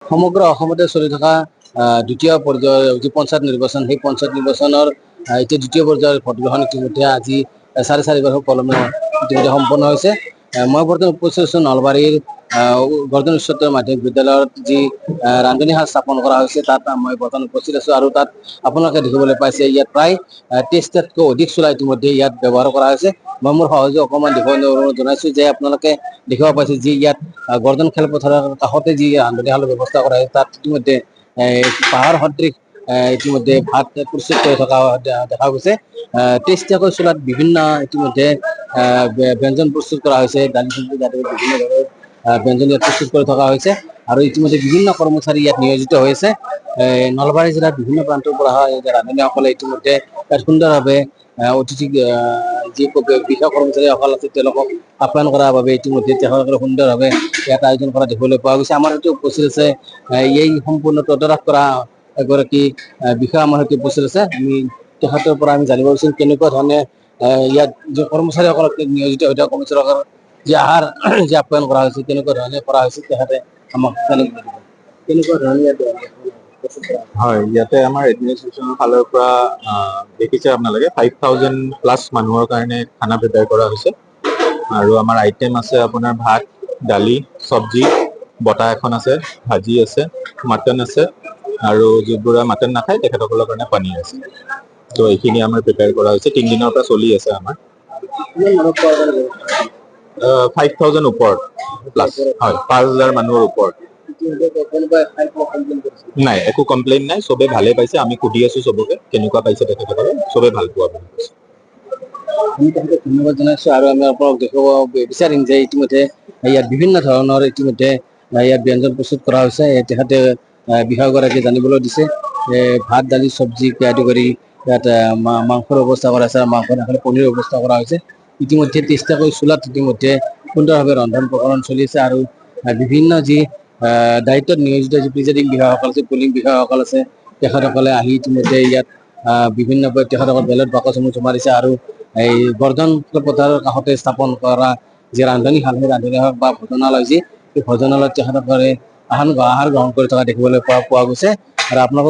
সমগ্ৰ অসমতে চলি থকা দ্বিতীয় পৰ্যায়ৰ যি পঞ্চায়ত নিৰ্বাচন, সেই পঞ্চায়ত নিৰ্বাচনৰ এতিয়া দ্বিতীয় পৰ্যায়ৰ ভোটগ্ৰহণ ইতিমধ্যে আজি 4:30 পলমে ইতিমধ্যে সম্পন্ন হৈছে। মই বৰ্তমান উপস্থিত আছো নলবাৰীৰ গৰ্জন উচ্চতৰ মাধ্যমিক বিদ্যালয়ত যি ৰান্ধনী শাল স্থাপন কৰা হৈছে তাত মই বৰ্তমান উপস্থিত আছো আৰু তাত আপোনালোকে দেখিবলৈ পাইছে ইয়াত প্ৰায় 23টাতকৈ অধিক চোলা ইতিমধ্যে ইয়াত ব্যৱহাৰ কৰা হৈছে। মই মোৰ সহযোগ অকণমান দেখুৱাবলৈ অনুৰোধ জনাইছো যে আপোনালোকে দেখিব পাইছে যি ইয়াত গৰ্জন খেলপথাৰৰ কাষতে যি ৰান্ধনী শালৰ ব্যৱস্থা কৰা হৈছে তাত ইতিমধ্যে পাহাৰ সদৃশ ইতিমধ্যে ভাত প্ৰস্তুত কৰি থকা দেখা গৈছে। 23টাকৈ চোলাত বিভিন্ন ইতিমধ্যে ব্যঞ্জন প্ৰস্তুত কৰা হৈছে, দালি চব্জি বিভিন্ন ধৰণৰ ব্যঞ্জন ইয়াত প্ৰস্তুত কৰি থকা হৈছে আৰু ইতিমধ্যে বিভিন্ন কৰ্মচাৰী ইয়াত নিয়োজিত হৈছে। নলবাৰী জিলাৰ বিভিন্ন প্ৰান্তৰ পৰা ৰান্ধনীসকলে ইতিমধ্যে ইয়াত সুন্দৰভাৱে অতিথিক যি বিষয়া কৰ্মচাৰীসকল আছে তেওঁলোকক আপ্যায়ন কৰাৰ বাবে ইতিমধ্যে তেখেতসকলে সুন্দৰভাৱে ইয়াত আয়োজন কৰা দেখিবলৈ পোৱা গৈছে। আমাৰ সৈতে উপস্থিত আছে এই সম্পূৰ্ণ তদাৰক কৰা এগৰাকী বিষয়া আমাৰ সৈতে উপস্থিত আছে। আমি তেখেতৰ পৰা আমি জানিব বিচাৰিম কেনেকুৱা ধৰণে ইয়াত যি কৰ্মচাৰীসকলক নিয়োজিত হৈ থকা কৰ্মচাৰীসকলক যি আহাৰ যি আপ্যায়ন কৰা হৈছে কেনেকুৱা ধৰণে কৰা হৈছে তেখেতে আমাক কেনেকুৱা ধৰণে হয়, ইয়াতে আমাৰ এডমিনিষ্ট্ৰেশ্যনৰ ফালৰ পৰা দেখিছে আপোনালোকে 5000+ মানুহৰ কাৰণে খানা প্ৰিপেয়াৰ কৰা হৈছে আৰু আমাৰ আইটেম আছে আপোনাৰ ভাত, দালি, চব্জি, বটা এখন আছে, ভাজি আছে, মাটন আছে আৰু যিবোৰে মাটন নাখায় তেখেতসকলৰ কাৰণে পনীৰ আছে। তো এইখিনি আমাৰ প্ৰিপেয়াৰ কৰা হৈছে, 3 দিনৰ পৰা চলি আছে আমাৰ 5000 ওপৰত প্লাছ, হয় 5000 মানুহৰ ওপৰত। নাই, একো কমপ্লেইন নাই, চবে ভালে পাইছে। আমি সুধি আছো চবকে কেনেকুৱা পাইছে তেখেতসকলে, চবে ভাল পোৱা বুলি কৈছে। আমি তেখেতক ধন্যবাদ জনাইছো আৰু আমি আপোনাক দেখুৱাব বিচাৰিম যে ইতিমধ্যে ইয়াত বিভিন্ন ধৰণৰ ইতিমধ্যে ইয়াত ব্যঞ্জন প্ৰস্তুত কৰা হৈছে। তেখেতে বিষয়াগৰাকীয়ে জানিবলৈ দিছে ভাত, দালি, চব্জি আদি কৰি ইয়াত মাংসৰ ব্যৱস্থা কৰা হৈছে, মাংস নাখালে পনীৰৰ ব্যৱস্থা কৰা হৈছে। ইতিমধ্যে 23টাকৈ চোলাত ইতিমধ্যে সুন্দৰভাৱে ৰন্ধন প্ৰকৰণ চলি আছে আৰু বিভিন্ন যি দায়িত্বত নিয়োজিত যি প্ৰিজাইডিং বিষয়াসকল আছে, পুলিং বিষয়াসকল আছে, তেখেতসকলে আহি ইতিমধ্যে ইয়াত বিভিন্ন তেখেতসকল বেলেগ বাকচসমূহ জমা দিছে আৰু এই গৰ্জন পথাৰৰ কাষতে স্থাপন কৰা যি ৰান্ধনী শাল, সেই ৰান্ধনী শাল বা ভোজনালয় যি সেই ভোজনালয়ত তেখেতসকলে আহাৰ গ্ৰহণ কৰি থকা দেখিবলৈ পোৱা গৈছে আৰু আপোনালোকক